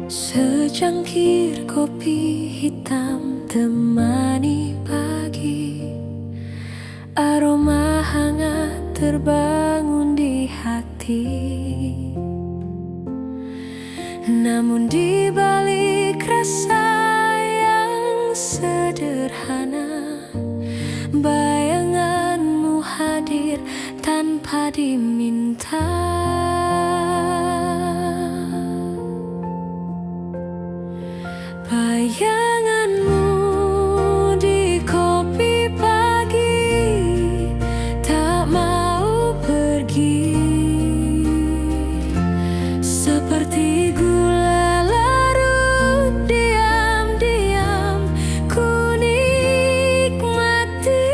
Secangkir kopi hitam temani pagi, aroma hangat terbangun di hati. Namun di balik rasa yang sederhana, bayanganmu hadir tanpa diminta. Bayanganmu di kopi pagi tak mau pergi, seperti gula larut diam-diam ku nikmati.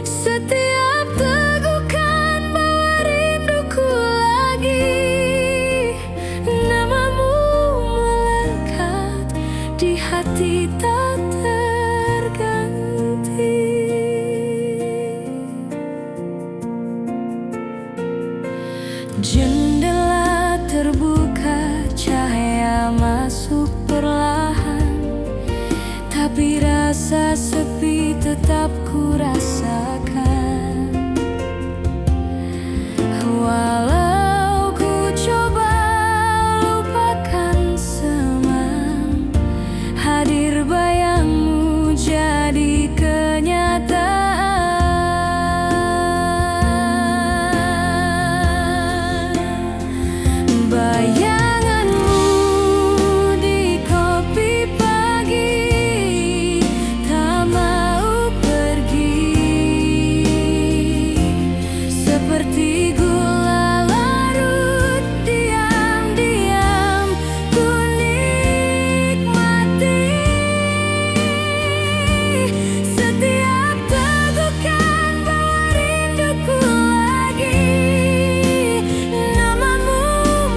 Setiap tegukan bawa rinduku lagi, namamu di hati tak terganti. Jendela terbuka, cahaya masuk perlahan, tapi rasa sepi tetap ku rasakan. Walau ku coba lupakan semang, hadir bayangmu jadi kenyataan. Bayanganmu di kopi pagi tak mau pergi, seperti gula larut diam-diam ku nikmati. Setiap tegukan bawa rinduku lagi, namamu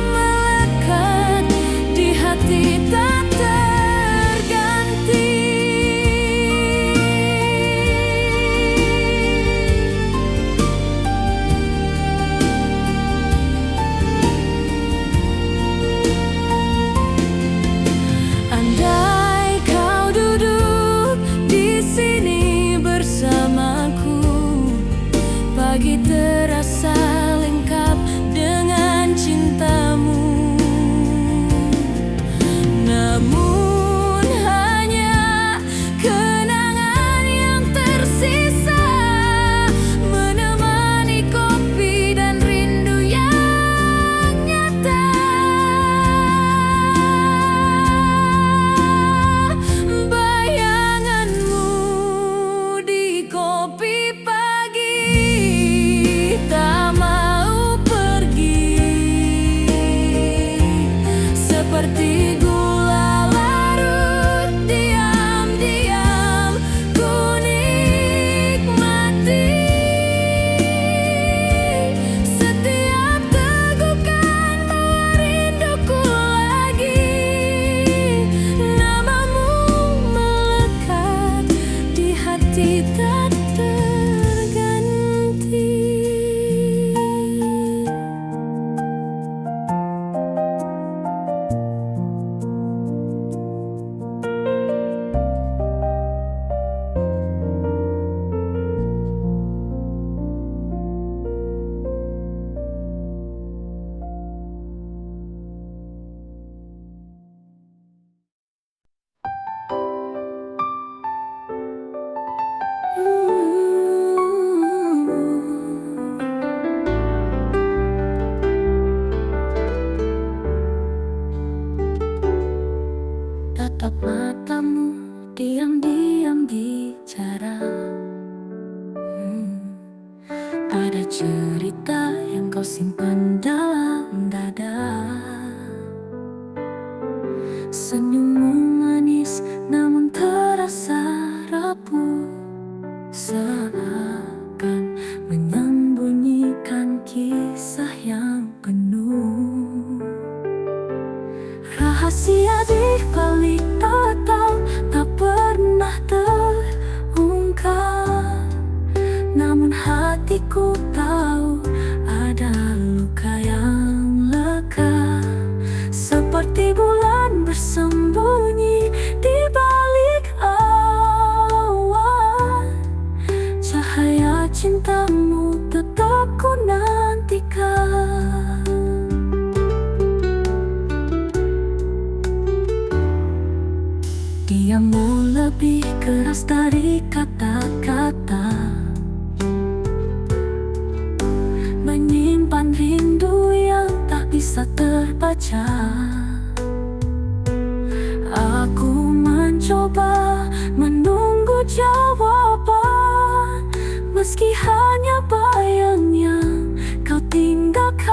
melekat di hati tak terganti. Andai kau duduk di sini bersamaku, pagi terasa lengkap dengan cintamu. Namun hanya kenangan yang tersisa, menemani kopi dan rindu yang nyata. Bayanganmu di kopi pagi tak mau pergi, seperti gula larut diam-diam ku nikmati. Setiap tegukan bawa rinduku lagi, namamu melekat di hati tak terganti. Tatap matamu diam-diam bicara. Ada cerita yang kau simpan dalam dada. Senyummu manis namun terasa rapuh, seakan menyembunyikan kisah yang penuh rahasia di balik total tak pernah terungkap. Namun hatiku tahu ada luka yang lekat terbaca. Aku mencoba menunggu jawaban, meski hanya bayang yang kau tinggalkan.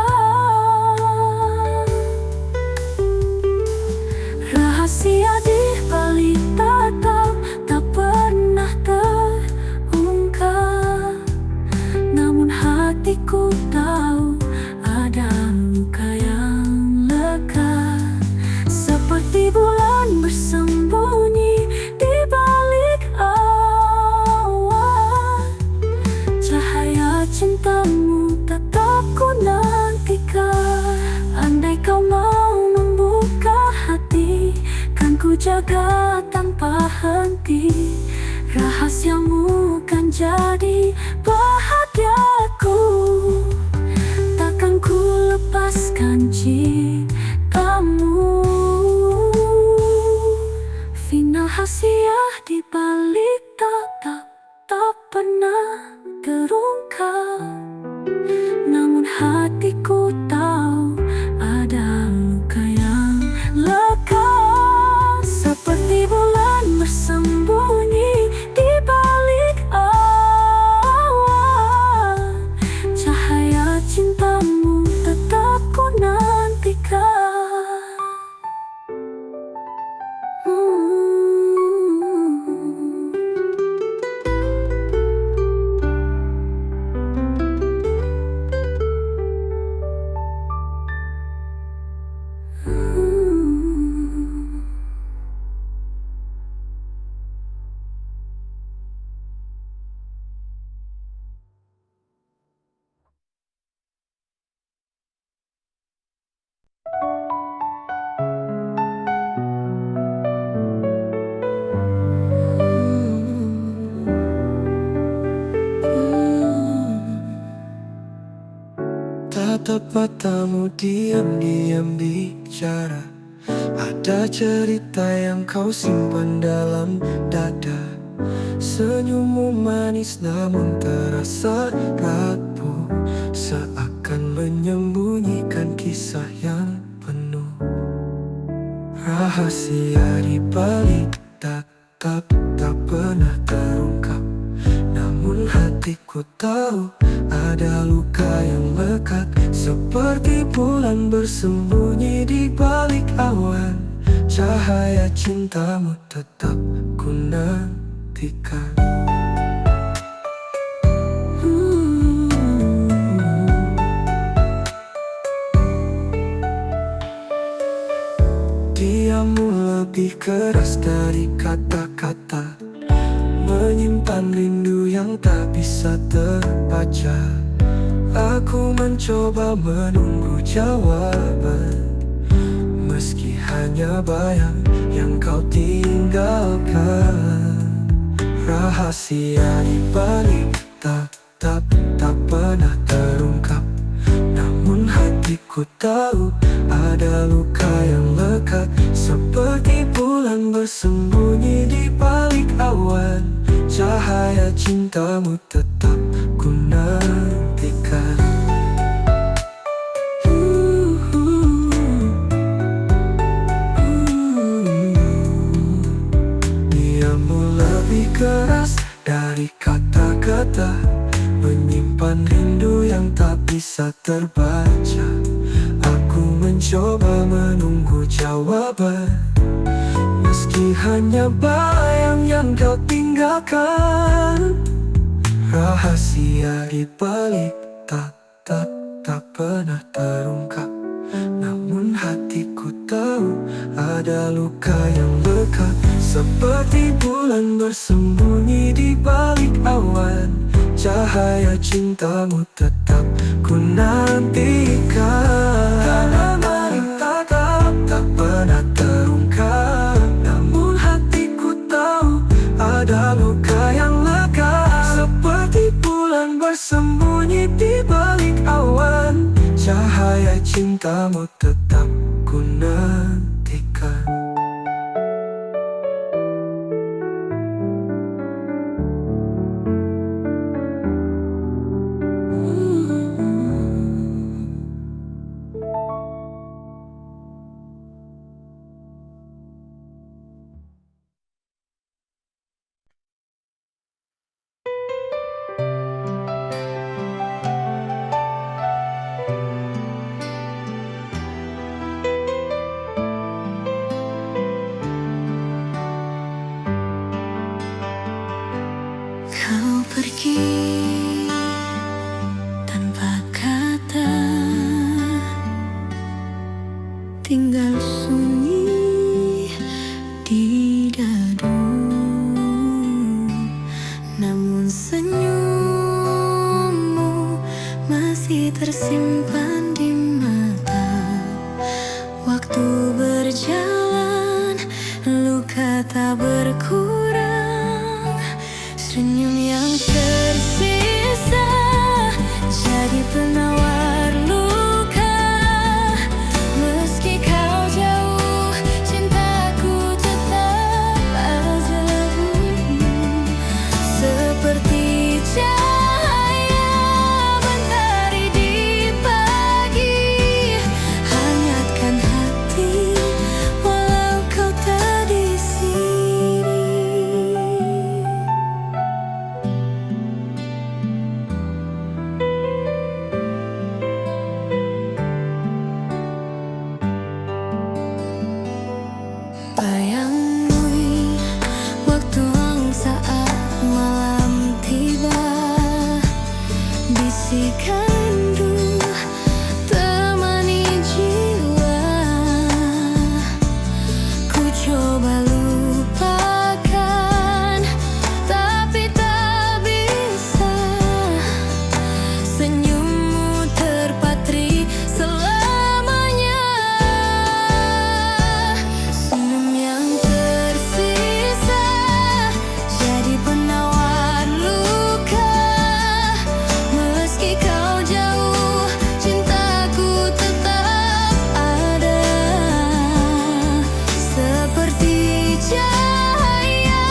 Rahasia di balik tatap tak pernah terungkap, namun hatiku tahu ada luka yang lekat. Seperti bulan bersembunyi di balik awan, cahaya cintamu tetap ku nantikan. Andai kau mau membuka hati, kan ku jaga tanpa henti. Rahasiamu kan jadi bahagiaku, takkan ku lepaskan cintamu. Final rahasia di balik tatap tak pernah terungkap, namun hatiku tahu ada luka yang lekat. Seperti bulan bersembunyi di balik awan, cahaya cintamu tetap ku nantikan. Tatap matamu diam-diam bicara, ada cerita yang kau simpan dalam dada. Senyummu manis namun terasa rapuh, seakan menyembunyikan kisah yang penuh. Rahasia di balik tatap tak pernah terungkap, namun hatiku tahu ada luka yang lekat. Seperti bulan bersembunyi di balik awan, cahaya cintamu tetap ku nantikan. Diammu lebih keras dari kata-kata, menyimpan rindu yang tak bisa terbaca. Aku mencoba menunggu jawaban, meski hanya bayang yang kau tinggalkan. Rahasia di balik tatap tak pernah terungkap, namun hatiku tahu ada luka yang lekat. Seperti bulan bersembunyi di balik awan, cahaya cintamu tetap ku nantikan. Diammu lebih keras dari kata-kata, menyimpan rindu yang tak bisa terbaca. Aku mencoba menunggu jawaban, meski hanya bayang yang kau tinggalkan. Rahasia di balik tatap tak pernah terungkap, namun hatiku tahu ada luka yang lekat. Seperti bulan bersembunyi di balik awan, cahaya cintamu tetap ku nantikan. Karena balik tatap tak pernah terungkap, namun hatiku tahu ada luka yang lekat. Seperti bulan bersembunyi di balik awan, cahaya cintamu tetap ku nantikan. tinggal sunyi di dadu. Namun senyummu masih tersimpan di mata. Waktu berjalan, luka tak berkurang. Senyum yang tersisa jadi penawar luka. Meski kau jauh, cintaku tetap ada bunyi. Seperti cahaya mentari di pagi, hangatkan hati walau kau tak di sini. Bayangmu waktu saat malam tiba, bisikan rindu temani jiwa. Ku coba lupakan, tapi tak bisa. Senyummu terpatri selamanya. Senyum yang tersisa jadi penawar luka. Meski kau jauh, cintaku tetap ada. Seperti cahaya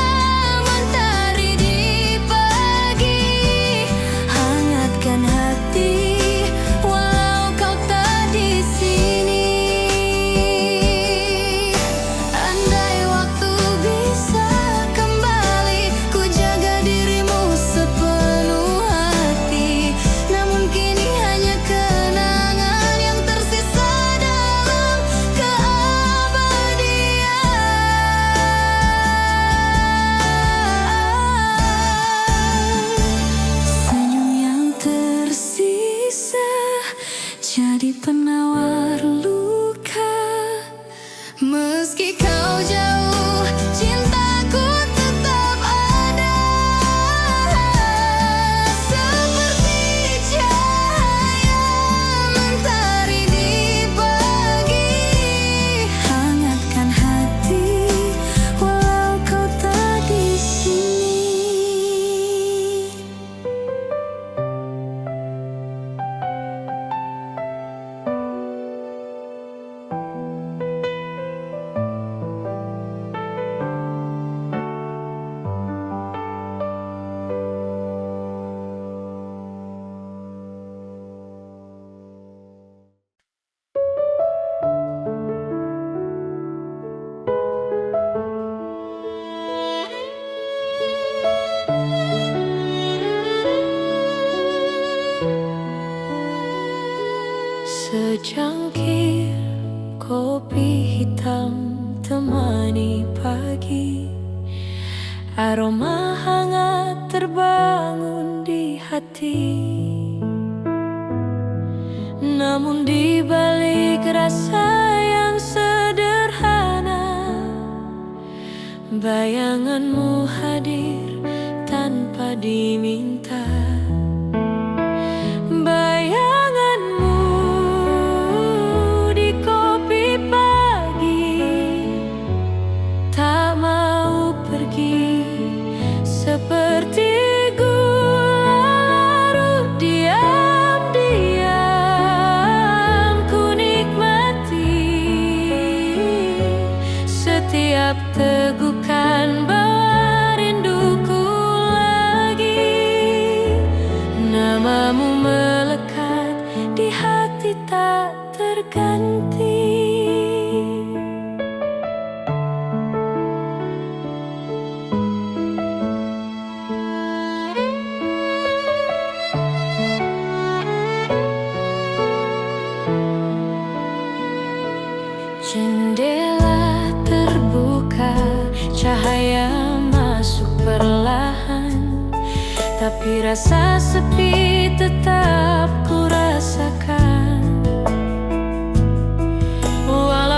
mentari di pagi, hangatkan hati walau kau tak di sini. Andai waktu bisa kembali, ku jaga dirimu sepenuh hati. Namun kini hanya kenangan yang tersisa dalam keabadian. Senyum yang tersisa jadi penawar luka. Meski kau jauh, cintaku tetap ada. Seperti cahaya mentari di pagi, hangatkan hati walau kau tak di sini. Secangkir kopi hitam temani pagi, aroma hangat terbangun di hati. Namun di balik rasa yang sederhana, bayanganmu hadir tanpa diminta. Bayanganmu di kopi pagi, tak mau pergi. Seperti gula larut diam-diam ku nikmati. Setiap tegukan bawa rinduku lagi. Namamu melekat di hati tak terganti. Jendela terbuka, cahaya masuk perlahan. Tapi rasa sepi tetap ku rasakan. Walau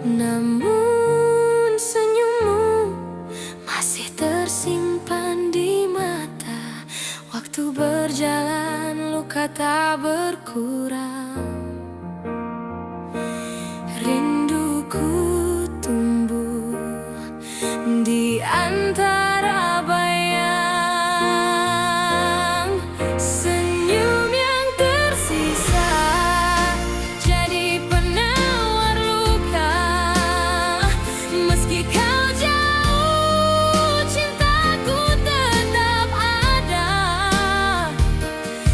Namun senyummu masih tersimpan di mata. Waktu berjalan, luka tak berkurang. Rinduku tumbuh di antara bayang. Senyum yang tersisa jadi penawar luka. Meski kau jauh, cintaku tetap ada.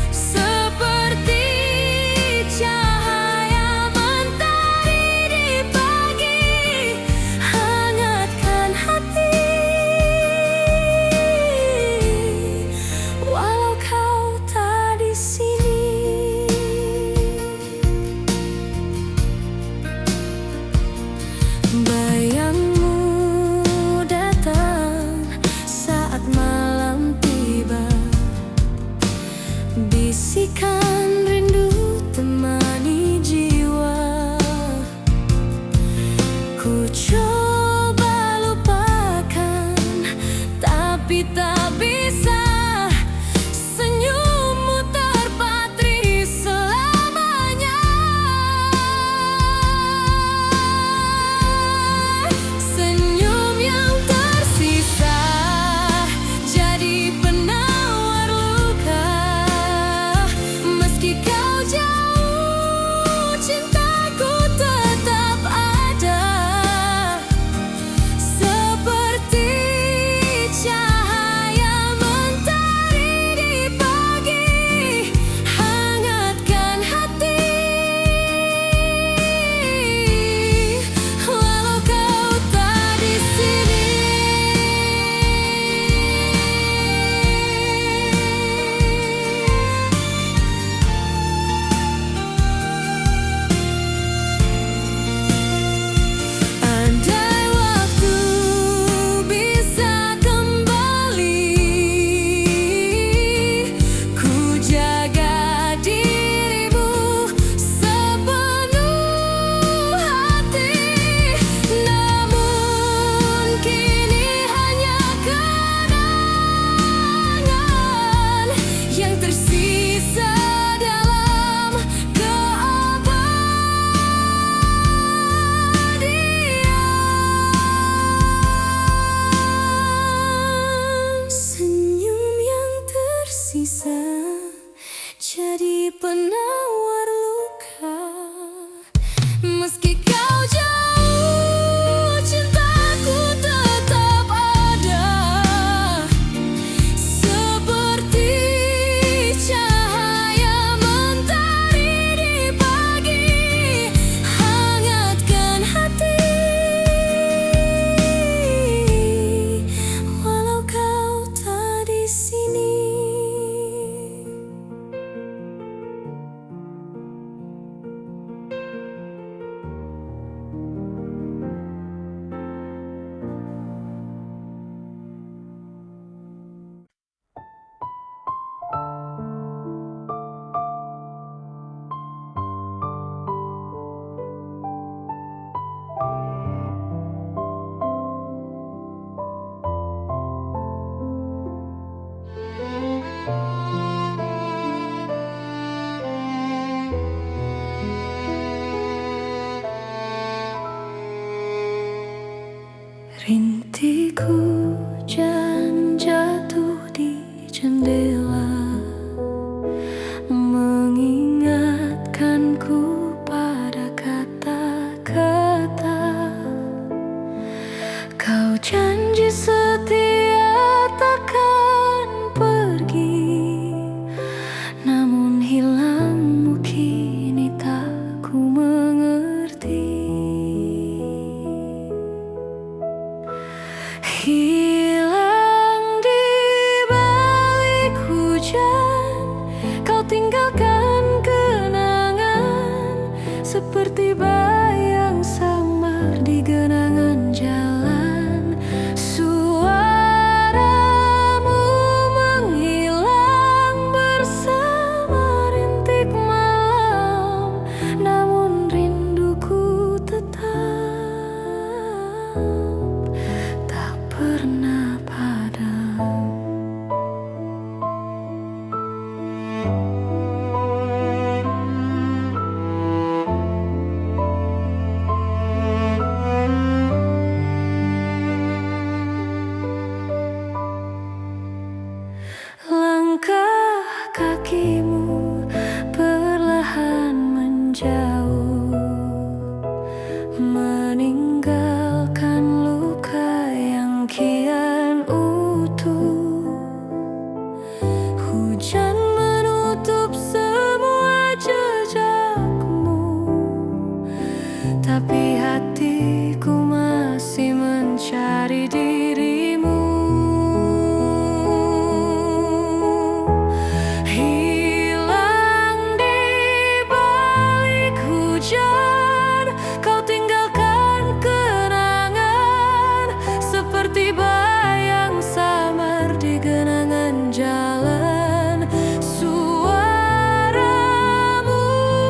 Seperti cahaya mentari di pagi, hangatkan hati. Walau kau tak di sini, bayangmu datang saat malam tiba. Bisikan rindu temani jiwa. Ku coba lupakan, tapi tak bisa. Senyummu terpatri selamanya. Senyum yang tersisa jadi penawar luka. Meski kau jauh, cintaku tetap ada. Seperti cahaya mentari di pagi, hangatkan hati. Walau kau tak di sini. Andai waktu bisa kembali, ku jaga dirimu sepenuh hati. Namun kini hanya kenangan yang tersisa dalam keabadian. Senyum yang tersisa jadi penawar luka. Meski kau jauh, cintaku tetap ada. Seperti cahaya mentari di pagi, hangatkan hati. Walau kau tak di sini. Rintik hujan jatuh di jendela, mengingatkanku pada kata-kata. Kau janji setia takkan pergi, namun hilangmu kini tak ku mengerti. Hilang menjauh, meninggalkan luka yang kian utuh. Hujan menutup semua jejakmu, tapi hatiku masih mencari dirimu. Hilang di balik hujan, kau tinggalkan kenangan seperti bayang samar di genangan jalan. Suaramu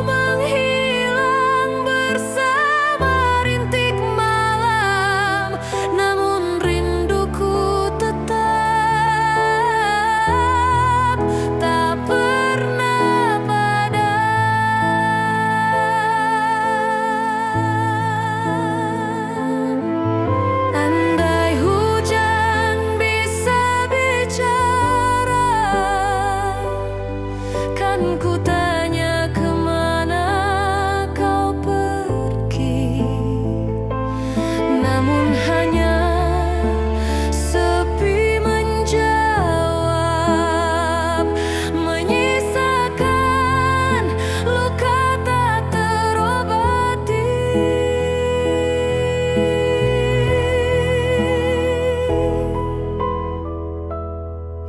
menghilang bersama rintik malam, namun rinduku tetap tak pernah padam. Andai hujan bisa bicara, kan ku tanya kemana kau pergi, namun hanya sepi menjawab, menyisakan luka tak terobati.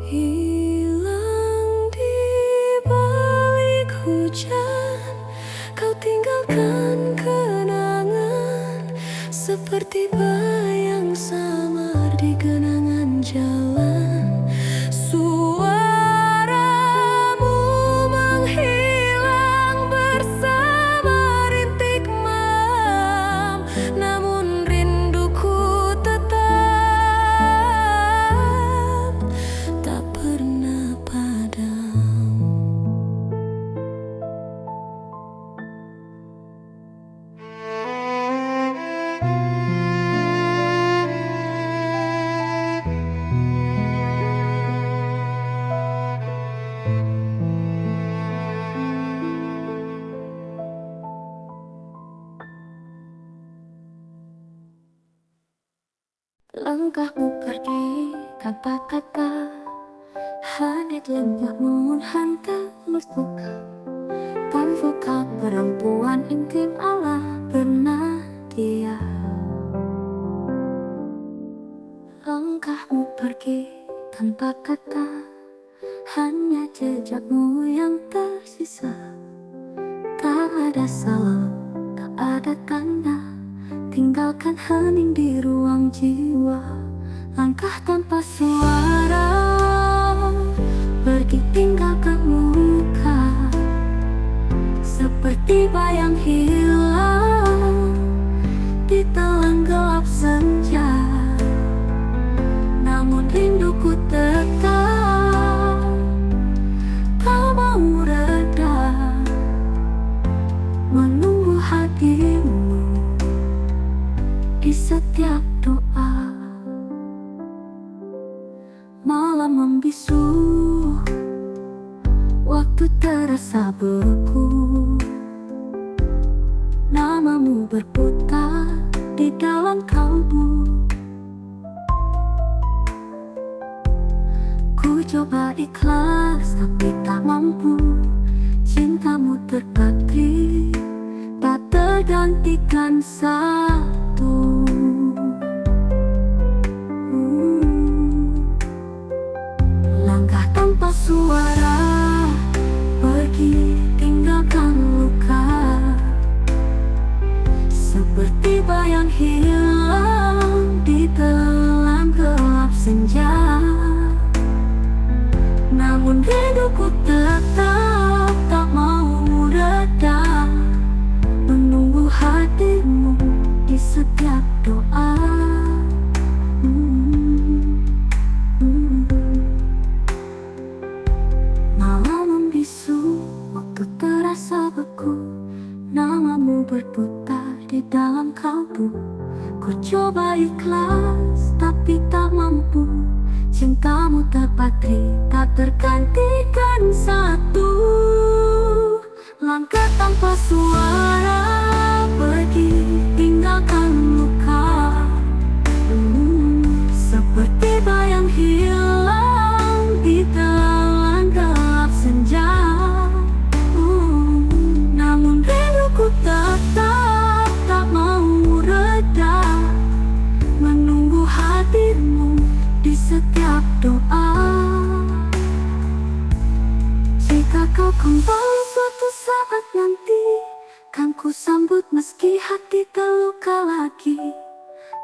Hilang di balik hujan, kau tinggalkan kenangan seperti bayang samar di genangan jalan. Suaramu menghilang bersama rintik malam, namun rinduku tetap tak pernah padam. Langkahmu pergi tanpa kata, hanya lembahmu menghantar luka. Tanpa perempuan intim Allah pernah dia. Langkahmu pergi tanpa kata, hanya jejakmu yang tersisa. Tak ada salam, tak ada tanda, tinggalkan hening di ruang jiwa. Langkah tanpa suara, pergi tinggalkan luka, seperti bayang hilang di telan gelap senja. Namun rinduku tetap tak mau reda, menunggu hatimu di setiap doa. Malam membisu, waktu terasa beku, namamu berputar di dalam kalbu. Ku coba ikhlas tapi tak mampu, cintamu terpatri tak tergantikan satu. Langkah tanpa suara, pergi tinggalkan luka, seperti bayang hilang di telan gelap senja. Namun rinduku tetap tak mau reda, menunggu hatimu di setiap doa. Malam membisu, waktu terasa beku, namamu berputar di dalam kalbu. Ku coba ikhlas tapi tak mampu, cintamu terpatri tak tergantikan satu. Langkah tanpa suara, pergi tinggalkan luka. Seperti bayang hilang di telan gelap senja. Namun rinduku tetap tak mau reda, menunggu hadirmu di setiap doa. Jika kau kembali suatu saat nanti, kan ku sambut meski hati terluka lagi.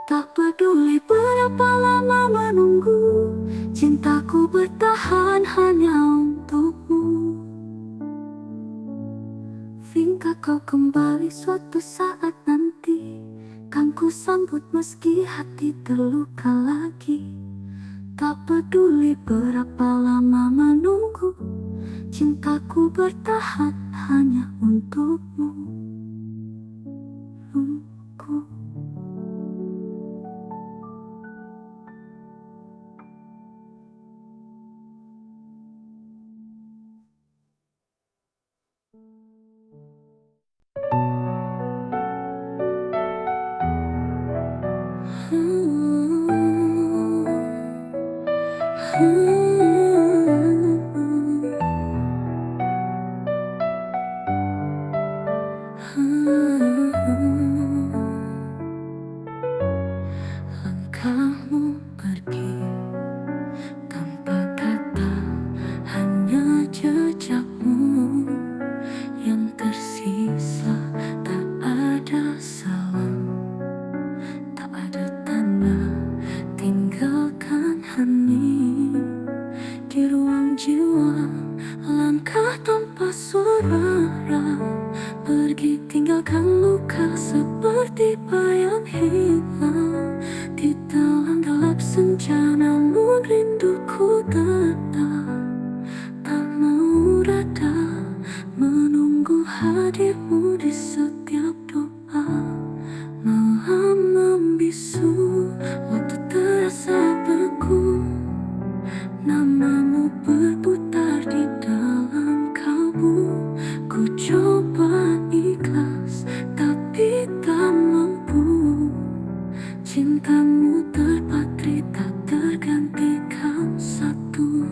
Tak peduli berapa lama menunggu, cintaku bertahan hanya untukmu. Hingga kau kembali suatu saat nanti, kan ku sambut meski hati terluka lagi. Tak peduli berapa lama menunggu, cintaku bertahan hanya untukmu. Langkahmu pergi tanpa kata, hanya jejakmu yang tersisa. Tak ada salam, tak ada tanda, tinggalkan hening di ruang jiwa. Langkah tanpa suara, pergi tinggalkan luka. Seperti bayang hilang di telan gelap senja. Namun rinduku tetap tak mau reda, menunggu hadirmu di setiap doa. Malam membisu, waktu terasa beku, namamu berputar di dalam kalbu. Ku coba ikhlas, tapi tak mampu. Cintamu terpatri, tak tergantikan satu.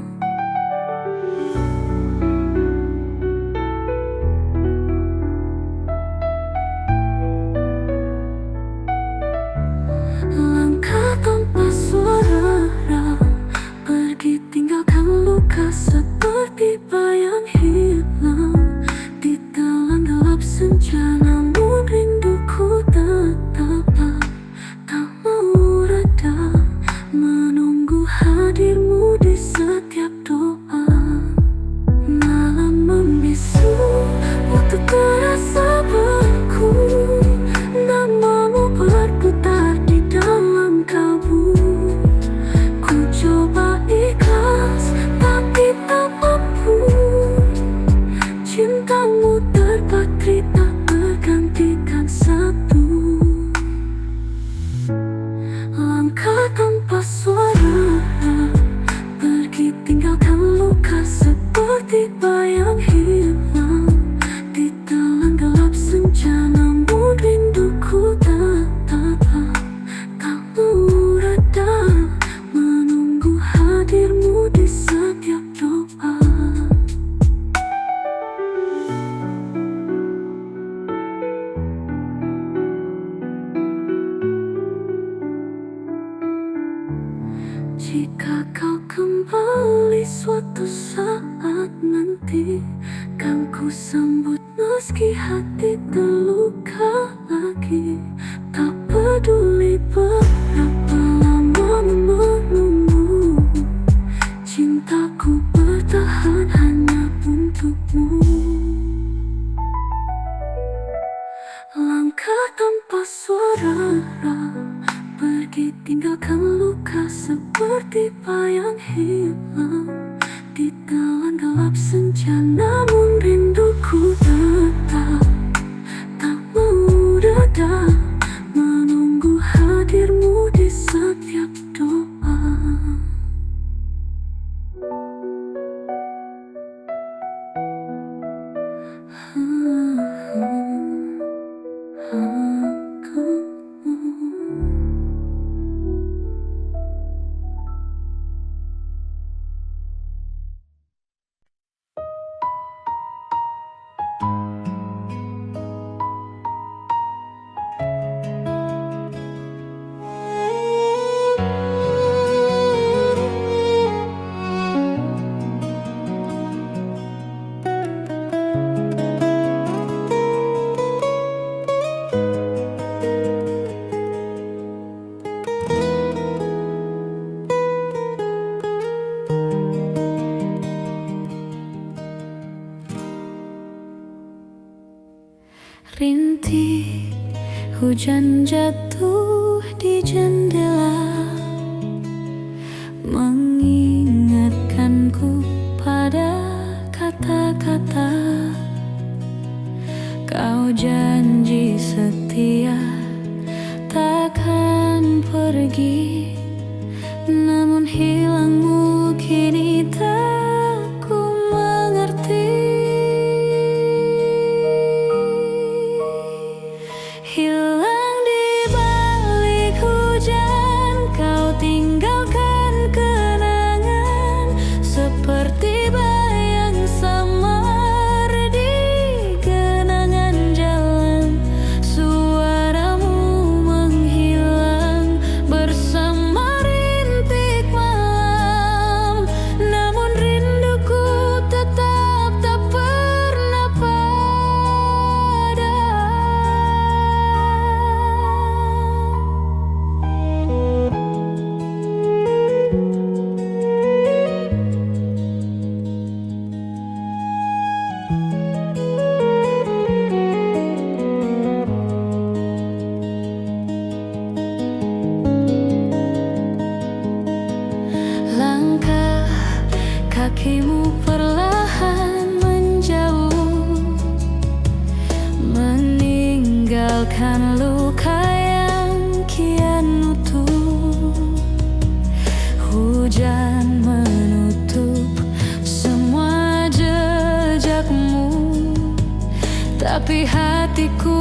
Langkah tanpa suara, pergi tinggalkan luka. Seperti bayang hilang di telan gelap senja. Namun rinduku tetap tak mau reda, menunggu hadirmu di setiap doa. Malam membisu, waktu terasa beku, namamu berputar di dalam kalbu. Ku coba ikhlas, tapi tak mampu. Cintamu terpatri, tak bergantikan satu. Langkah tanpa suara, pergi tinggalkan luka. Seperti bayang hilang di telan gelap senja. Namun rinduku tetap tak mau reda, menunggu hadirmu di setiap doa. Jika kau kembali suatu saat nanti, kan ku sambut meski hati terluka lagi. Tak peduli berapa lama menunggu, cintaku bertahan hanya untukmu. Langkah tanpa suara, pergi tinggalkan luka. Seperti bayang hilang di telan gelap senja. Namun rinduku tetap tak mau reda, menunggu hadirmu di setiap doa. Rintik hujan jatuh di jendela, mengingatkanku pada kata-kata kau janji setia takkan pergi, namun hilangmu kini tak ku mengerti. Hilang di balik hujan, kau tinggalkan kenangan seperti bayang samar di genangan jalan. Suaramu menghilang bersama rintik malam, namun rinduku tetap tak pernah padam. Langkah kakimu perlahan menjauh, meninggalkan luka yang kian utuh. Hujan menutup semua jejakmu, tapi hatiku